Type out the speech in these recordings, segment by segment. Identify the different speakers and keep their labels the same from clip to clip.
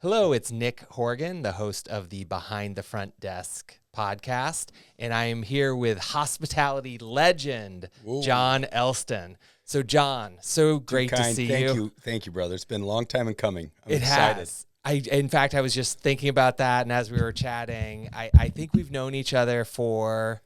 Speaker 1: Hello, it's Nick Horgan, the host of the Behind the Front Desk podcast, and I am here with hospitality legend,
Speaker 2: Whoa.
Speaker 1: John Elston. So, John, so great to see you.
Speaker 2: Thank you, brother. It's been a long time in coming. I'm
Speaker 1: It
Speaker 2: excited.
Speaker 1: has. In fact, I was just thinking about that, and as we were chatting, I think we've known each other for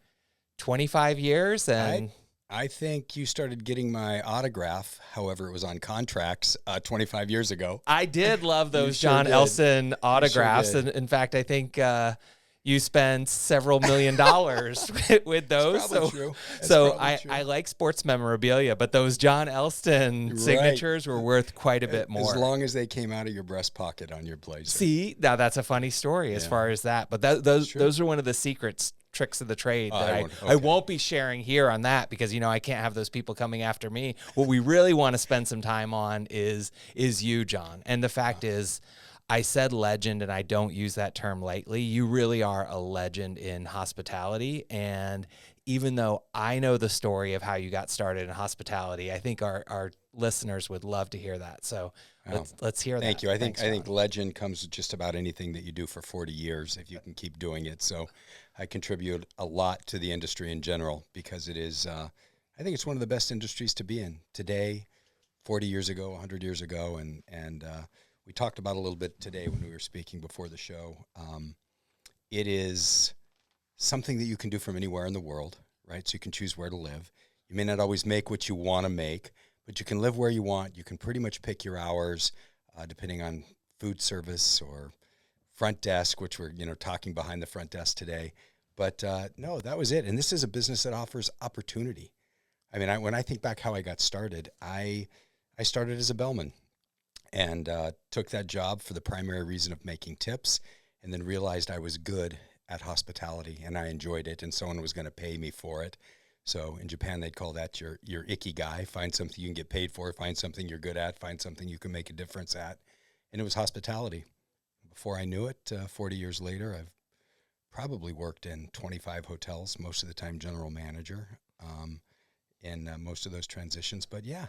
Speaker 1: 25 years, and
Speaker 2: I think you started getting my autograph, however it was on contracts, 25 years ago.
Speaker 1: I did love those
Speaker 2: sure
Speaker 1: John
Speaker 2: did.
Speaker 1: Elston autographs,
Speaker 2: did.
Speaker 1: and in fact, I think you spent several $1 million with those.
Speaker 2: That's probably true. That's
Speaker 1: So
Speaker 2: probably true.
Speaker 1: I like sports memorabilia, but those John Elston
Speaker 2: Right.
Speaker 1: signatures were worth quite a bit more.
Speaker 2: As long as they came out of your breast pocket on your blazer.
Speaker 1: See, now that's a funny story as far as that, but those are one of the secrets. Tricks of the trade that I won't be sharing here on that because, you know, I can't have those people coming after me. What we really want to spend some time on is you, John. And the fact is, I said legend, and I don't use that term lightly. You really are a legend in hospitality. And even though I know the story of how you got started in hospitality, I think our listeners would love to hear that. So let's hear that.
Speaker 2: Thank you. I
Speaker 1: Thanks,
Speaker 2: think legend comes with just about anything that you do for 40 years if you can keep doing it. So I contribute a lot to the industry in general because it is, I think it's one of the best industries to be in today, 40 years ago, 100 years ago. And we talked about a little bit today when we were speaking before the show. It is something that you can do from anywhere in the world, right? So you can choose where to live. You may not always make what you want to make, but you can live where you want. You can pretty much pick your hours depending on food service or front desk, which we're talking behind the front desk today. But no, that was it. And this is a business that offers opportunity. I mean, when I think back how I got started, I started as a bellman and took that job for the primary reason of making tips, and then realized I was good at hospitality and I enjoyed it, and someone was going to pay me for it. So in Japan, they'd call that your ikigai. Find something you can get paid for, find something you're good at, find something you can make a difference at. And it was hospitality. Before I knew it, 40 years later, I've probably worked in 25 hotels, most of the time general manager in most of those transitions. But yeah.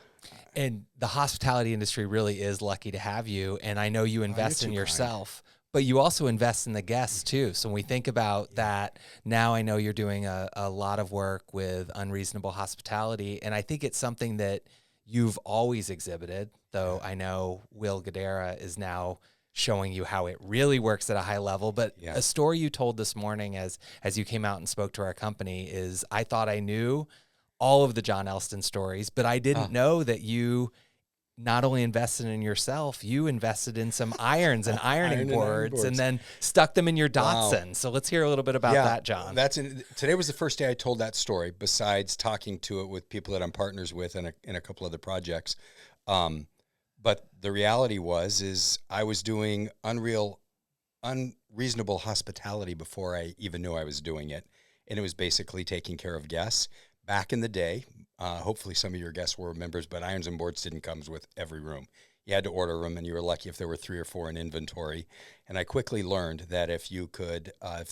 Speaker 1: And the hospitality industry really is lucky to have you. And I know you invest in yourself, but you also invest in the guests too. So when we think about that, now I know you're doing a lot of work with unreasonable hospitality. And I think it's something that you've always exhibited, though I know Will Guidera is now showing you how it really works at a high level. But a story you told this morning as you came out and spoke to our company is, I thought I knew all of the John Elston stories, but I didn't know that you not only invested in yourself, you invested in some irons and ironing boards and then stuck them in your Datsun. Wow. So let's hear a little bit about that, John.
Speaker 2: Today was the first day I told that story, besides talking to it with people that I'm partners with in a couple other projects. But the reality is I was doing unreasonable hospitality before I even knew I was doing it. And it was basically taking care of guests. Back in the day, hopefully some of your guests were members, but irons and boards didn't come with every room. You had to order them, and you were lucky if there were 3 or 4 in inventory. And I quickly learned that if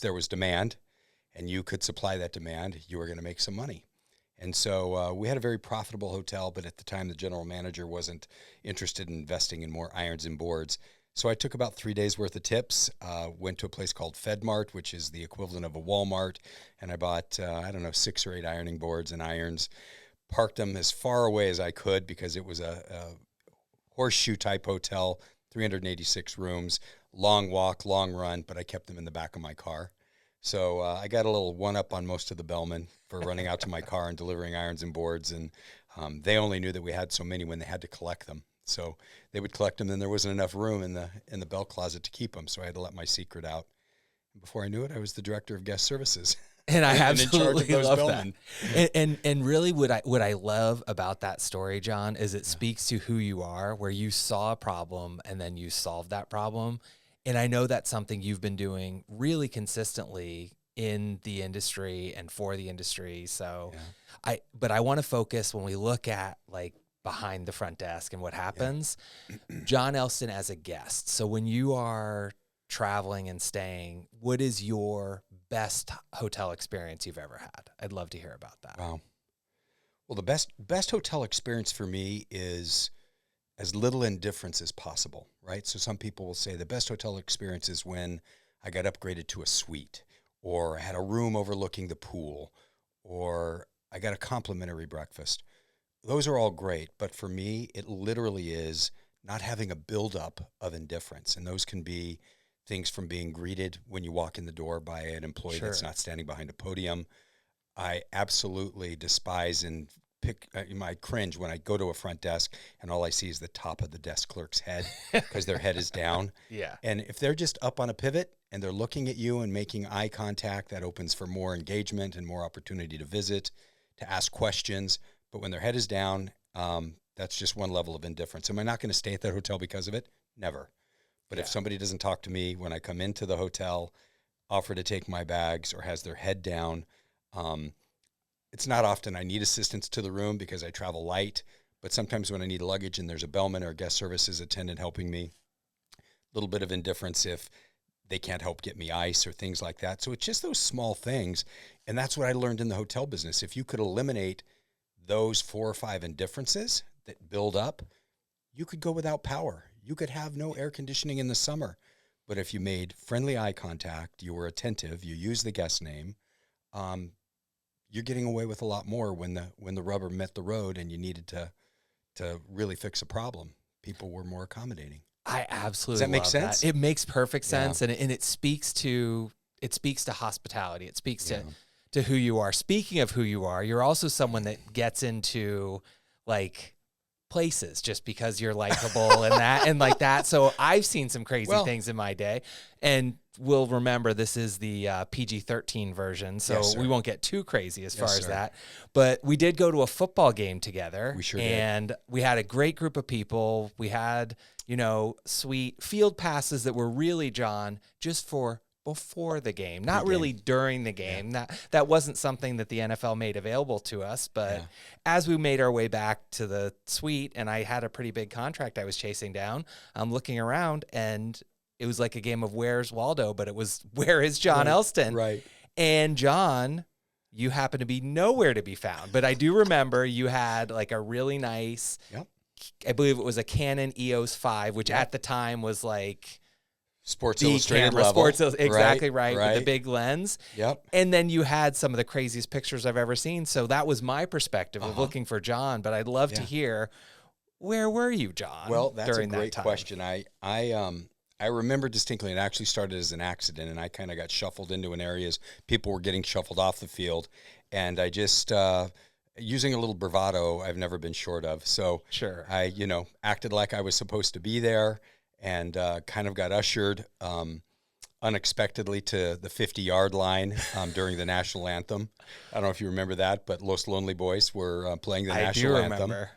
Speaker 2: there was demand and you could supply that demand, you were going to make some money. And so we had a very profitable hotel, but at the time the general manager wasn't interested in investing in more irons and boards. So I took about 3 days worth of tips, went to a place called FedMart, which is the equivalent of a Walmart, and I bought, 6 or 8 ironing boards and irons, parked them as far away as I could because it was a horseshoe-type hotel, 386 rooms, long walk, long run, but I kept them in the back of my car. So I got a little one-up on most of the bellmen for running out to my car and delivering irons and boards, and they only knew that we had so many when they had to collect them. So they would collect them, and there wasn't enough room in the bell closet to keep them, so I had to let my secret out. And before I knew it, I was the director of guest services.
Speaker 1: And I absolutely
Speaker 2: in charge of those
Speaker 1: love
Speaker 2: bellmen.
Speaker 1: that. And really what I love about that story, John, is it speaks to who you are, where you saw a problem and then you solved that problem. And I know that's something you've been doing really consistently in the industry and for the industry. So but I want to focus when we look at like behind the front desk and what happens, John Elston as a guest. So when you are traveling and staying, what is your best hotel experience you've ever had? I'd love to hear about that.
Speaker 2: Wow. Well, the best hotel experience for me is as little indifference as possible, right? So some people will say the best hotel experience is when I got upgraded to a suite, or I had a room overlooking the pool, or I got a complimentary breakfast. Those are all great, but for me, it literally is not having a buildup of indifference. And those can be things from being greeted when you walk in the door by an employee that's not standing behind a podium. I absolutely despise and my cringe when I go to a front desk and all I see is the top of the desk clerk's head because their head is down.
Speaker 1: Yeah.
Speaker 2: And if they're just up on a pivot and they're looking at you and making eye contact, that opens for more engagement and more opportunity to visit, to ask questions. But when their head is down, that's just one level of indifference. Am I not going to stay at that hotel because of it? Never. But if somebody doesn't talk to me when I come into the hotel, offer to take my bags, or has their head down, it's not often I need assistance to the room because I travel light, but sometimes when I need luggage and there's a bellman or a guest services attendant helping me, a little bit of indifference if they can't help get me ice or things like that. So it's just those small things. And that's what I learned in the hotel business. If you could eliminate those 4 or 5 indifferences that build up, you could go without power. You could have no air conditioning in the summer. But if you made friendly eye contact, you were attentive, you used the guest name, you're getting away with a lot more when the rubber met the road and you needed to really fix a problem. People were more accommodating.
Speaker 1: I absolutely
Speaker 2: Does that make
Speaker 1: love
Speaker 2: sense?
Speaker 1: That. It makes perfect sense, and it speaks to hospitality. It speaks to who you are. Speaking of who you are, you're also someone that gets into like places just because you're likable and that and like that. So I've seen some crazy things in my day, and we'll remember this is the PG-13 version, so we won't get too crazy as far as that. But we did go to a football game together.
Speaker 2: We sure
Speaker 1: and we had a great group of people. We had, sweet field passes that were really, John, just for before the game, not really during the game. That wasn't something that the NFL made available to us, but as we made our way back to the suite and I had a pretty big contract I was chasing down, I'm looking around and it was like a game of Where's Waldo, but it was Where is John Elston?
Speaker 2: Right.
Speaker 1: And John, you happen to be nowhere to be found, but I do remember you had like a really nice, I believe it was a Canon EOS 5, which at the time was like
Speaker 2: Sports Illustrated level.
Speaker 1: Sports exactly right, with the big lens.
Speaker 2: Yep.
Speaker 1: And then you had some of the craziest pictures I've ever seen. So that was my perspective of looking for John. But I'd love to hear, where were you, John?
Speaker 2: Well, that's
Speaker 1: during
Speaker 2: a great
Speaker 1: that time?
Speaker 2: question. I remember distinctly, it actually started as an accident, and I kind of got shuffled into an area as people were getting shuffled off the field. And I just, using a little bravado, I've never been short of. So I, acted like I was supposed to be there, and kind of got ushered unexpectedly to the 50-yard line during the national anthem. I don't know if you remember that, but Los Lonely Boys were playing the national anthem.
Speaker 1: Remember.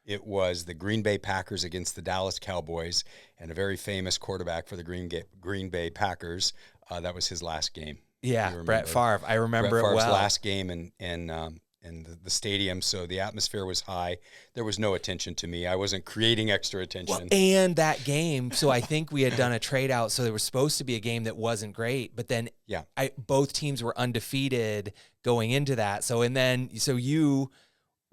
Speaker 2: It was the Green Bay Packers against the Dallas Cowboys, and a very famous quarterback for the Green Bay Packers. That was his last game.
Speaker 1: Yeah, Brett Favre. I remember
Speaker 2: Brett Favre's
Speaker 1: it well.
Speaker 2: last game in the stadium, so the atmosphere was high. There was no attention to me. I wasn't creating extra attention.
Speaker 1: Well, and that game, so I think we had done a trade out, so there was supposed to be a game that wasn't great, but then both teams were undefeated going into that. So you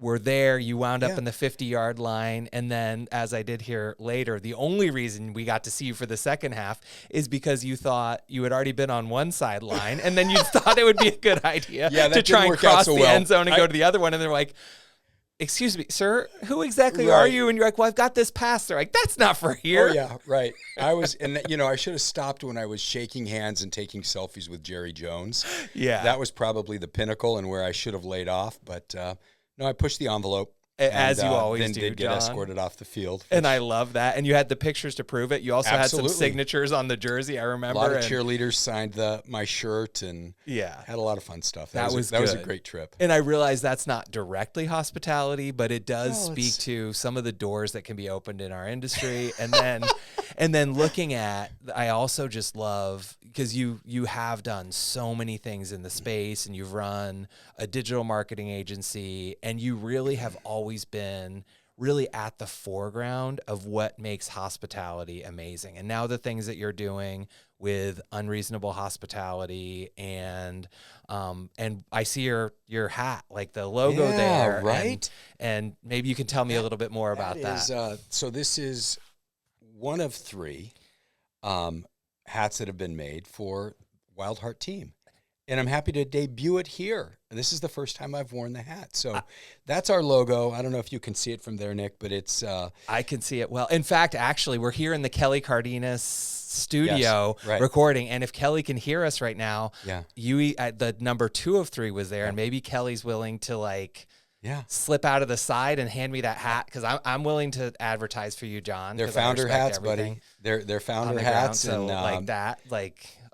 Speaker 1: were there, you wound up in the 50-yard line, and then, as I did hear later, the only reason we got to see you for the second half is because you thought you had already been on one sideline, and then you thought it would be a good idea to try and cross the end zone and go to the other one, and they're like, excuse me, sir, who exactly are you? And you're like, well, I've got this pass. They're like, that's not for here.
Speaker 2: Oh, yeah, right. I was, and I should have stopped when I was shaking hands and taking selfies with Jerry Jones.
Speaker 1: Yeah.
Speaker 2: That was probably the pinnacle and where I should have laid off, but no, I pushed the envelope.
Speaker 1: As you always
Speaker 2: then
Speaker 1: do,
Speaker 2: did get
Speaker 1: John.
Speaker 2: escorted off the field.
Speaker 1: And I love that. And you had the pictures to prove it. You also had some signatures on the jersey, I remember.
Speaker 2: A lot of cheerleaders signed my shirt and had a lot of fun stuff. That was a great trip.
Speaker 1: And I realize that's not directly hospitality, but it does speak to some of the doors that can be opened in our industry. And then and then looking at, I also just love, because you have done so many things in the space, and you've run a digital marketing agency, and you really have always been really at the foreground of what makes hospitality amazing. And now the things that you're doing with Unreasonable Hospitality and I see your hat, like the logo there.
Speaker 2: Right.
Speaker 1: And maybe you can tell me a little bit more about that.
Speaker 2: So this is one of 3 hats that have been made for Wild Heart Team. And I'm happy to debut it here. This is the first time I've worn the hat. So that's our logo. I don't know if you can see it from there, Nick, but it's...
Speaker 1: I can see it well. In fact, actually, we're here in the Kelly Cardenas studio recording. And if Kelly can hear us right now, the number 2 of 3 was there. And maybe Kelly's willing to slip out of the side and hand me that hat, because I'm willing to advertise for you, John.
Speaker 2: They're founder hats, buddy. They're founder hats.
Speaker 1: So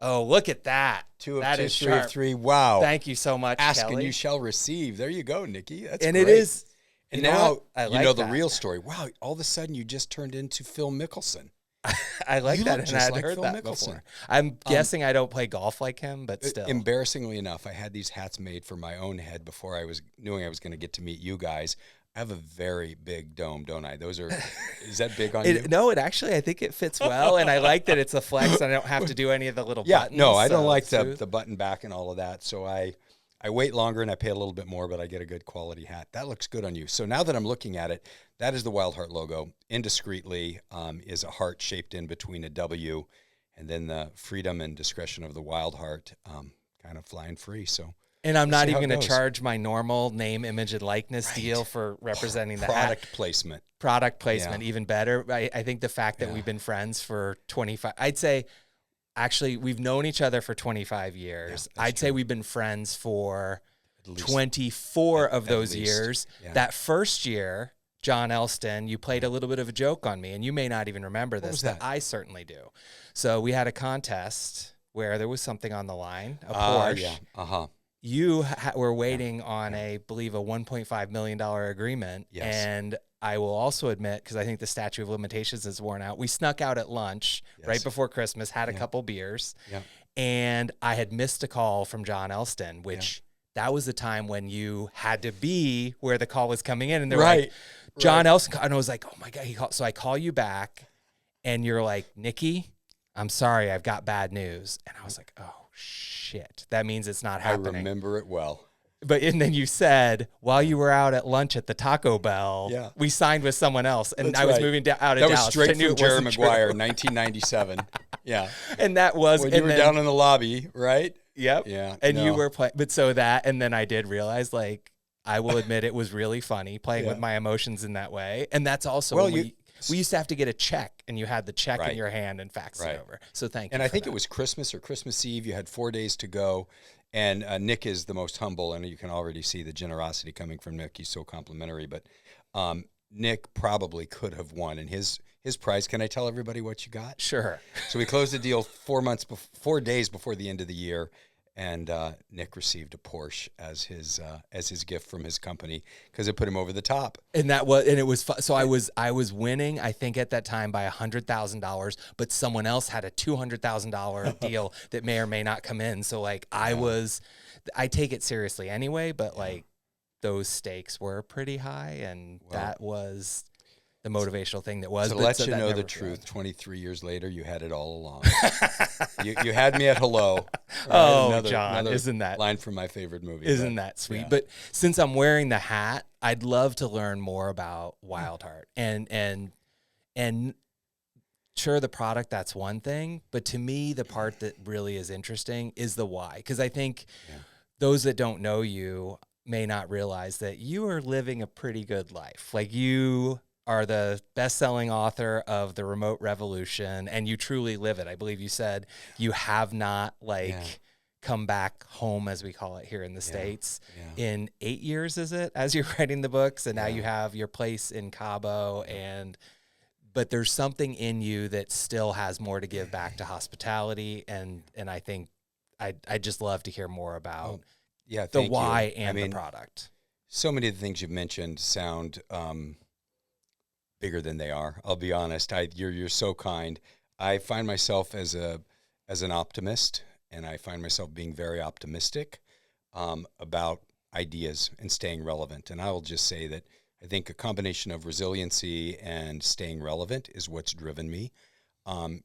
Speaker 1: oh, look at that.
Speaker 2: 2 of
Speaker 1: that
Speaker 2: 2,
Speaker 1: is
Speaker 2: 3 of 3. Wow.
Speaker 1: Thank you so much,
Speaker 2: Ask
Speaker 1: Kelly.
Speaker 2: and you shall receive. There you go, Nikki. That's
Speaker 1: and
Speaker 2: great.
Speaker 1: It is.
Speaker 2: And
Speaker 1: you
Speaker 2: now
Speaker 1: know
Speaker 2: you know the real story. Wow, all of a sudden you just turned into Phil Mickelson.
Speaker 1: I like
Speaker 2: you
Speaker 1: that,
Speaker 2: look
Speaker 1: and I
Speaker 2: just
Speaker 1: had
Speaker 2: like
Speaker 1: heard
Speaker 2: Phil
Speaker 1: that
Speaker 2: Mickelson.
Speaker 1: before. I'm guessing I don't play golf like him, but still.
Speaker 2: Embarrassingly enough, I had these hats made for my own head before I was knowing I was going to get to meet you guys. I have a very big dome, don't I? Is that big on you?
Speaker 1: No, I think it fits well, and I like that it's a flex, and I don't have to do any of the little buttons.
Speaker 2: No, I don't like the button back and all of that, so I wait longer and I pay a little bit more, but I get a good quality hat. That looks good on you. So now that I'm looking at it, that is the Wild Heart logo. Indiscreetly is a heart shaped in between a W, and then the freedom and discretion of the Wild Heart kind of flying free. So.
Speaker 1: And I'm not even going to charge my normal name, image, and likeness deal for representing the
Speaker 2: product
Speaker 1: hat.
Speaker 2: placement.
Speaker 1: Product placement, even better. I think the fact that we've been friends for 25, I'd say, actually, we've known each other for 25 years. I'd say we've been friends for 24 of those years. Yeah. That first year, John Elston, you played a little bit of a joke on me, and you may not even remember this, but I certainly do. So we had a contest where there was something on the line, a Porsche. You were waiting on I believe a $1.5 million agreement. Yes. And I will also admit, because I think the statute of limitations is worn out, we snuck out at lunch right before Christmas, had a couple beers, and I had missed a call from John Elston, which that was the time when you had to be where the call was coming in. And they're like, John Elston, and I was like, oh my God, he called. So I call you back, and you're like, Nikki, I'm sorry, I've got bad news. And I was like, oh, shit, that means it's not happening.
Speaker 2: I remember it well.
Speaker 1: And then you said, while you were out at lunch at the Taco Bell, we signed with someone else, and I was moving out of Dallas.
Speaker 2: That was straight from Jerry Maguire, 1997. Yeah.
Speaker 1: And that was...
Speaker 2: When you were down in the lobby, right?
Speaker 1: Yep. Yeah. And you were playing... But so that, and then I did realize, I will admit it was really funny playing with my emotions in that way. And that's also... we used to have to get a check, and you had the check in your hand and fax it over. So thank you.
Speaker 2: And I think it was Christmas or Christmas Eve. You had 4 days to go. And Nick is the most humble, and you can already see the generosity coming from Nick. He's so complimentary. But Nick probably could have won. And his prize, can I tell everybody what you got?
Speaker 1: Sure.
Speaker 2: So we closed the deal 4 days before the end of the year. And Nick received a Porsche as his gift from his company because it put him over the top.
Speaker 1: And it was so I was winning, I think at that time by $100,000, but someone else had a $200,000 deal that may or may not come in. So I take it seriously anyway, but those stakes were pretty high, and that was the motivational thing that was.
Speaker 2: To let you know the truth, 23 years later, you had it all along. you had me at hello.
Speaker 1: Oh, John, isn't that
Speaker 2: line from my favorite movie?
Speaker 1: Isn't that sweet? Yeah. But since I'm wearing the hat, I'd love to learn more about Wild Heart. And sure, the product, that's one thing, but to me, the part that really is interesting is the why. Because I think those that don't know you may not realize that you are living a pretty good life. You are the best-selling author of The Remote Revolution, and you truly live it. I believe you said you have not come back home, as we call it here in the States, in 8 years, is it, as you're writing the books, and now you have your place in Cabo, but there's something in you that still has more to give back to hospitality, and I think I'd just love to hear more about the why and the product.
Speaker 2: So many of the things you've mentioned sound bigger than they are. I'll be honest. You're so kind. I find myself as an optimist, and I find myself being very optimistic about ideas and staying relevant. And I will just say that I think a combination of resiliency and staying relevant is what's driven me.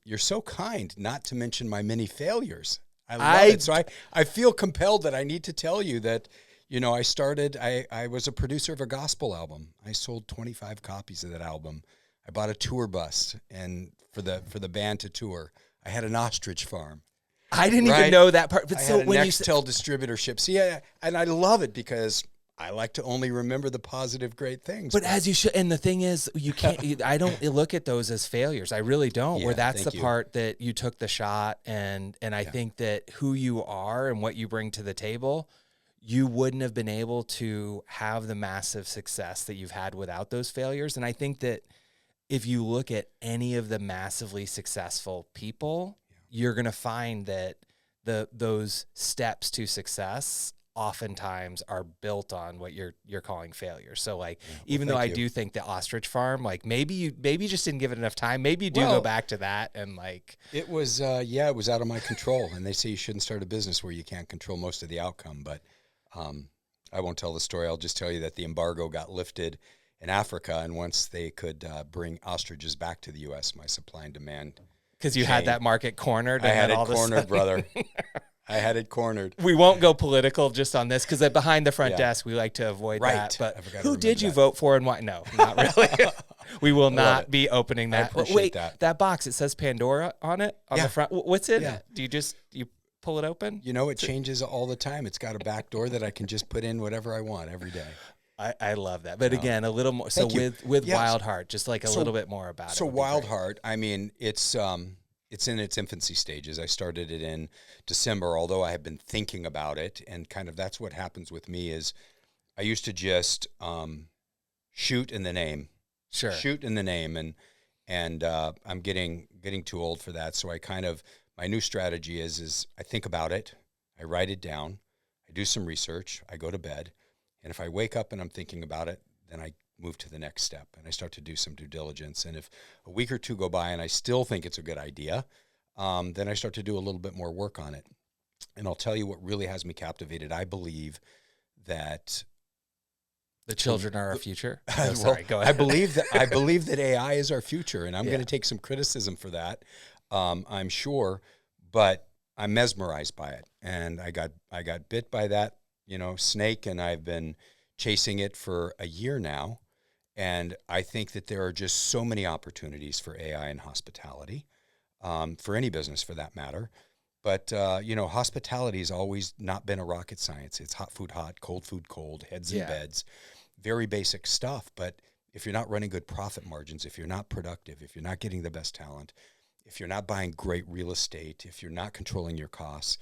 Speaker 2: You're so kind not to mention my many failures. I love it. So I feel compelled that I need to tell you that, I was a producer of a gospel album. I sold 25 copies of that album. I bought a tour bus and for the band to tour. I had an ostrich farm.
Speaker 1: I didn't even know that part. But
Speaker 2: I
Speaker 1: so
Speaker 2: had a
Speaker 1: when
Speaker 2: Nextel distributorship. So yeah, and I love it because I like to only remember the positive, great things.
Speaker 1: But as you should, and the thing is, you can't. I don't look at those as failures. I really don't.
Speaker 2: Yeah,
Speaker 1: where that's the
Speaker 2: thank you.
Speaker 1: part that you took the shot, and I think that who you are and what you bring to the table, you wouldn't have been able to have the massive success that you've had without those failures. And I think that if you look at any of the massively successful people, you're going to find that those steps to success oftentimes are built on what you're calling failure. So like, even though I do think the ostrich farm, like maybe you just didn't give it enough time. Maybe you do go back to that and like
Speaker 2: it was it was out of my control. And they say you shouldn't start a business where you can't control most of the outcome. But I won't tell the story. I'll just tell you that the embargo got lifted in Africa, and once they could bring ostriches back to the U.S., my supply and demand.
Speaker 1: Because you had that market cornered.
Speaker 2: I had it cornered, brother. I had it cornered.
Speaker 1: We won't go political just on this because behind the front desk, we like to avoid that. But who did you vote for and why? No, not really. We will not be opening that.
Speaker 2: Wait,
Speaker 1: that box, it says Pandora on it on the front. What's in it? Do you pull it open?
Speaker 2: It changes all the time. It's got a back door that I can just put in whatever I want every day.
Speaker 1: I love that. But again, a little more. So with Wild Heart, just like a little bit more about it.
Speaker 2: So Wild Heart, I mean, it's in its infancy stages. I started it in December, although I have been thinking about it, and kind of that's what happens with me is I used to just shoot in the name.
Speaker 1: Sure.
Speaker 2: Shoot in the name, and I'm getting too old for that. So I kind of, my new strategy is I think about it, I write it down, I do some research, I go to bed, and if I wake up and I'm thinking about it, then I move to the next step and I start to do some due diligence. And if a week or two go by and I still think it's a good idea, then I start to do a little bit more work on it. And I'll tell you what really has me captivated. I believe that
Speaker 1: the children are our future. Oh, sorry, go ahead.
Speaker 2: I believe that AI is our future, and I'm going to take some criticism for that. I'm sure, but I'm mesmerized by it, and I got bit by that snake, and I've been chasing it for a year now. And I think that there are just so many opportunities for AI in hospitality, for any business for that matter. But, hospitality has always not been a rocket science. It's hot food hot, cold food cold, heads in beds, very basic stuff. But if you're not running good profit margins, if you're not productive, if you're not getting the best talent, if you're not buying great real estate, if you're not controlling your costs,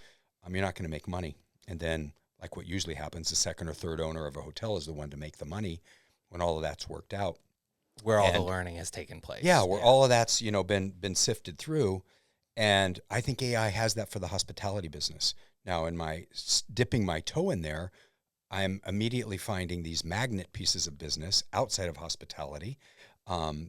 Speaker 2: you're not going to make money. And then, like what usually happens, the second or third owner of a hotel is the one to make the money when all of that's worked out.
Speaker 1: Where all the learning has taken place.
Speaker 2: Yeah, where all of that's, been sifted through. And I think AI has that for the hospitality business. Now, in my dipping my toe in there, I'm immediately finding these magnet pieces of business outside of hospitality.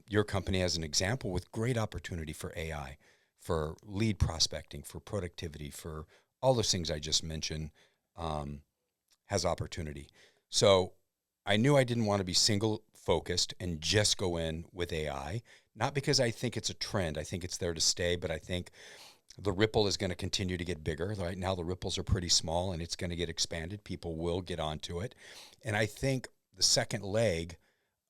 Speaker 2: Your company has an example with great opportunity for AI, for lead prospecting, for productivity, for all those things I just mentioned, has opportunity. So I knew I didn't want to be single focused and just go in with AI, not because I think it's a trend. I think it's there to stay, but I think the ripple is going to continue to get bigger. Right now, the ripples are pretty small and it's going to get expanded. People will get onto it. And I think the second leg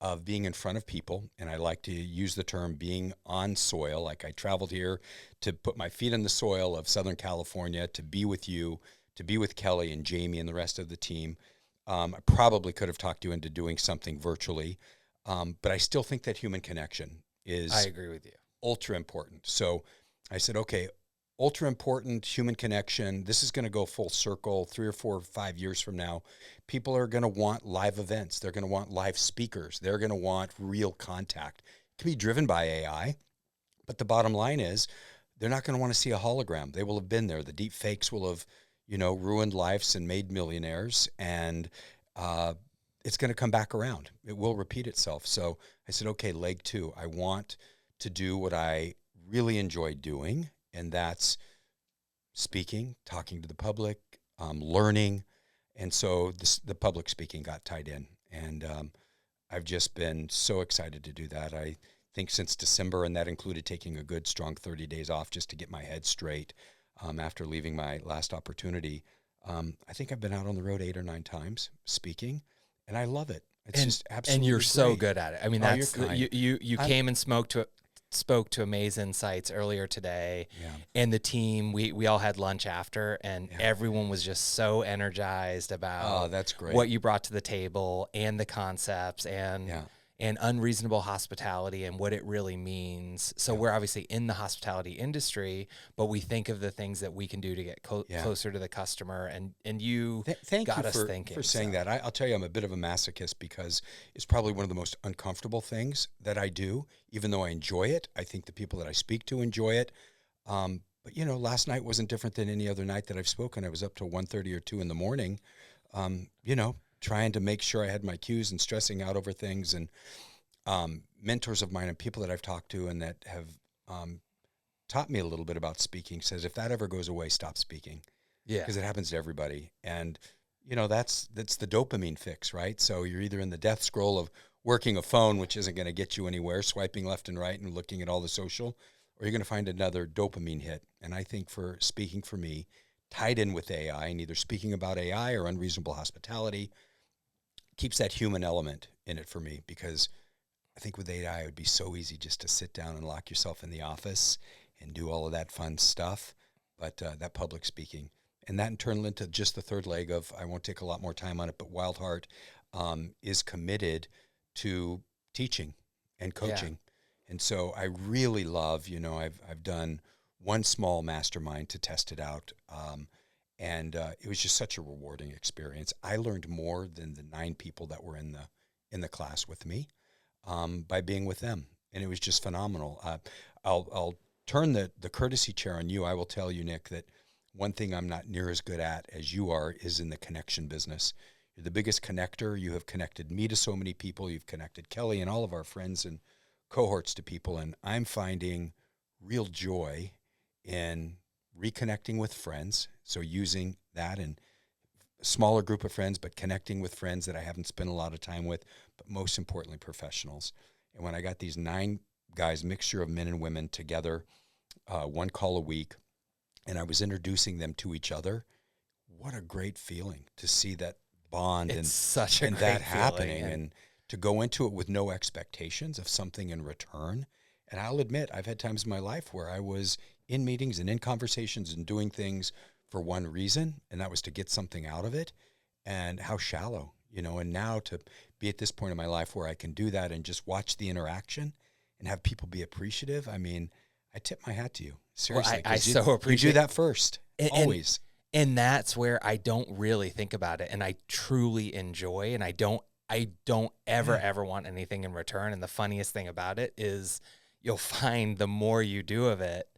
Speaker 2: of being in front of people, and I like to use the term being on soil, like I traveled here to put my feet in the soil of Southern California, to be with you, to be with Kelly and Jamie and the rest of the team. I probably could have talked you into doing something virtually, but I still think that human connection is,
Speaker 1: I agree with you,
Speaker 2: ultra important. So I said, okay, ultra important human connection. This is going to go full circle 3 or 4 or 5 years from now. People are going to want live events. They're going to want live speakers. They're going to want real contact. It can be driven by AI, but the bottom line is they're not going to want to see a hologram. They will have been there. The deep fakes will have, ruined lives and made millionaires, and it's going to come back around. It will repeat itself. So I said, okay, leg 2, I want to do what I really enjoy doing, and that's speaking, talking to the public, learning. And so the public speaking got tied in. And I've just been so excited to do that. I think since December, and that included taking a good, strong 30 days off just to get my head straight after leaving my last opportunity. I think I've been out on the road 8 or 9 times speaking, and I love it. It's just absolutely
Speaker 1: and you're
Speaker 2: great.
Speaker 1: so good at it. I mean, that's
Speaker 2: you're kind.
Speaker 1: you came and spoke to Amaze Insights earlier today, and the team, we all had lunch after, and everyone was just so energized about
Speaker 2: that's great.
Speaker 1: what you brought to the table and the concepts and unreasonable hospitality and what it really means. So we're obviously in the hospitality industry, but we think of the things that we can do to get closer to the customer. And you got us thinking.
Speaker 2: For saying that. I'll tell you, I'm a bit of a masochist because it's probably one of the most uncomfortable things that I do, even though I enjoy it. I think the people that I speak to enjoy it. But, you know, last night wasn't different than any other night that I've spoken. I was up till 1:30 or 2 in the morning, you know, trying to make sure I had my cues and stressing out over things. And mentors of mine and people that I've talked to and that have taught me a little bit about speaking says, if that ever goes away, stop speaking.
Speaker 1: Yeah.
Speaker 2: Because it happens to everybody. And, you know, that's the dopamine fix, right? So you're either in the death scroll of working a phone, which isn't going to get you anywhere, swiping left and right and looking at all the social, or you're going to find another dopamine hit. And I think for speaking for me, tied in with AI, and either speaking about AI or unreasonable hospitality, keeps that human element in it for me, because I think with AI, it would be so easy just to sit down and lock yourself in the office and do all of that fun stuff. But that public speaking, and that in turn led to just the third leg of, I won't take a lot more time on it, but Wild Heart is committed to teaching and coaching. Yeah. And so I really love, you know, I've done one small mastermind to test it out. And it was just such a rewarding experience. I learned more than the 9 people that were in the class with me by being with them, and it was just phenomenal. I'll turn the courtesy chair on you. I will tell you, Nick, that one thing I'm not near as good at as you are is in the connection business. You're the biggest connector. You have connected me to so many people. You've connected Kelly and all of our friends and cohorts to people, and I'm finding real joy in reconnecting with friends. So using that and a smaller group of friends, but connecting with friends that I haven't spent a lot of time with, but most importantly, professionals. And when I got these 9 guys, mixture of men and women together, one call a week, and I was introducing them to each other, what a great feeling to see that bond and that happening, and to go into it with no expectations of something in return. And I'll admit, I've had times in my life where I was in meetings and in conversations and doing things for one reason, and that was to get something out of it. And how shallow, you know, and now to be at this point in my life where I can do that and just watch the interaction and have people be appreciative. I mean, I tip my hat to you. Seriously.
Speaker 1: Well, I so appreciate
Speaker 2: you do that first, always.
Speaker 1: And that's where I don't really think about it, and I truly enjoy, and I don't ever want anything in return. And the funniest thing about it is you'll find the more you do of it,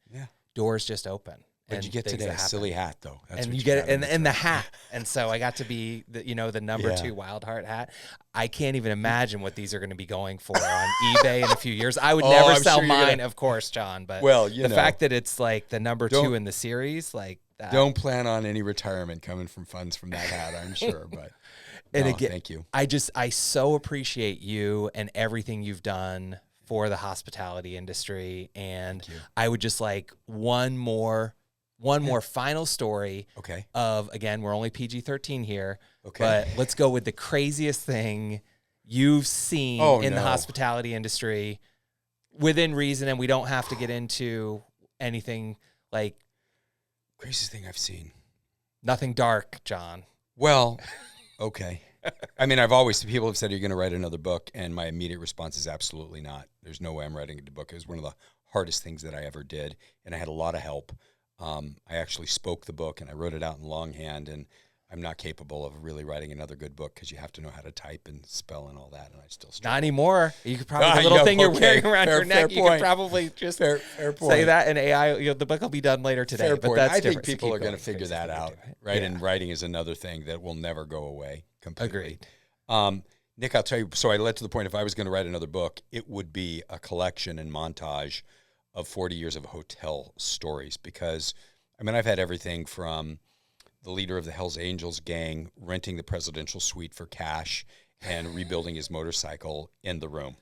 Speaker 1: doors just open.
Speaker 2: What'd you get today? A silly hat, though.
Speaker 1: That's and you get it, and the hat. And so I got to be the number 2 Wild Heart hat. I can't even imagine what these are going to be going for on eBay in a few years. I would never sell mine, of course, John. But the fact that it's like the number 2 in the series, like that.
Speaker 2: Don't plan on any retirement coming from funds from that hat, I'm sure. But
Speaker 1: and again,
Speaker 2: thank you.
Speaker 1: I so appreciate you and everything you've done for the hospitality industry. And I would just like one more final story.
Speaker 2: Okay.
Speaker 1: Of, again, we're only PG-13 here. Okay. But let's go with the craziest thing you've seen in the hospitality industry within reason, and we don't have to get into anything like
Speaker 2: craziest thing I've seen.
Speaker 1: Nothing dark, John.
Speaker 2: Well, okay. I mean, people have said, are you going to write another book? And my immediate response is absolutely not. There's no way I'm writing a book. It was one of the hardest things that I ever did, and I had a lot of help. I actually spoke the book, and I wrote it out in longhand, and I'm not capable of really writing another good book because you have to know how to type and spell and all that, and I still struggle.
Speaker 1: Not anymore. You could probably, the little thing you're wearing around your neck, you could probably just
Speaker 2: fair
Speaker 1: say that, and AI, the book will be done later today.
Speaker 2: Fair
Speaker 1: but
Speaker 2: point.
Speaker 1: that's
Speaker 2: I
Speaker 1: different.
Speaker 2: think people are going to figure that out, right? Yeah. And writing is another thing that will never go away completely.
Speaker 1: Agreed.
Speaker 2: Nick, I'll tell you, so I led to the point, if I was going to write another book, it would be a collection and montage of 40 years of hotel stories, because I mean, I've had everything from the leader of the Hells Angels gang renting the presidential suite for cash and rebuilding his motorcycle in the room.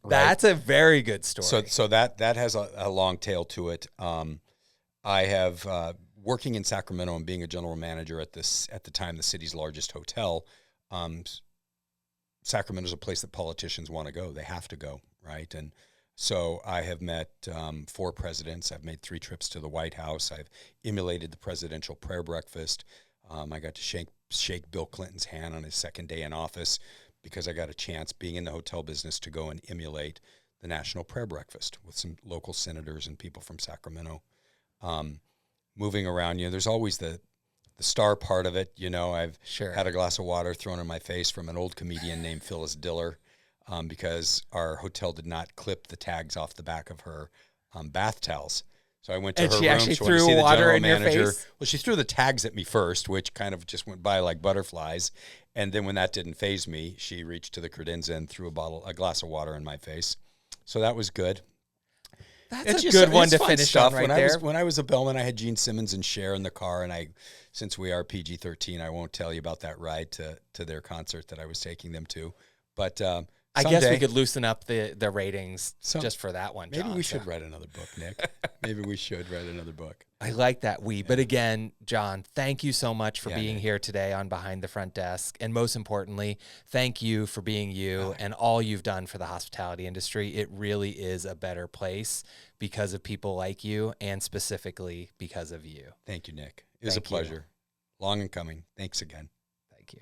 Speaker 2: Right?
Speaker 1: That's a very good story.
Speaker 2: So that has a long tail to it. I have working in Sacramento and being a general manager at the time the city's largest hotel. Sacramento is a place that politicians want to go. They have to go, right? And so I have met 4 presidents. I've made 3 trips to the White House. I've emulated the presidential prayer breakfast. I got to shake Bill Clinton's hand on his second day in office because I got a chance, being in the hotel business, to go and emulate the national prayer breakfast with some local senators and people from Sacramento. Moving around, there's always the star part of it. I've had a glass of water thrown in my face from an old comedian named Phyllis Diller because our hotel did not clip the tags off the back of her bath towels. So I went to her room.
Speaker 1: She actually
Speaker 2: She wanted to see
Speaker 1: threw
Speaker 2: the
Speaker 1: water
Speaker 2: general
Speaker 1: in your
Speaker 2: manager.
Speaker 1: face?
Speaker 2: Well, she threw the tags at me first, which kind of just went by like butterflies. And then when that didn't faze me, she reached to the credenza and threw a glass of water in my face. So that was good.
Speaker 1: That's a good one to finish on right there.
Speaker 2: When I was a bellman, I had Gene Simmons and Cher in the car, and since we are PG-13, I won't tell you about that ride to their concert that I was taking them to. But
Speaker 1: I guess we could loosen up the ratings just for that one, John.
Speaker 2: Maybe we should write another book, Nick. Maybe we should write another book.
Speaker 1: I like that. But again, John, thank you so much for being
Speaker 2: Nick.
Speaker 1: here today on Behind the Front Desk. And most importantly, thank you for being you and all you've done for the hospitality industry. It really is a better place because of people like you and specifically because of you.
Speaker 2: Thank you, Nick. It was a pleasure. Long in coming. Thanks again.
Speaker 1: Thank you.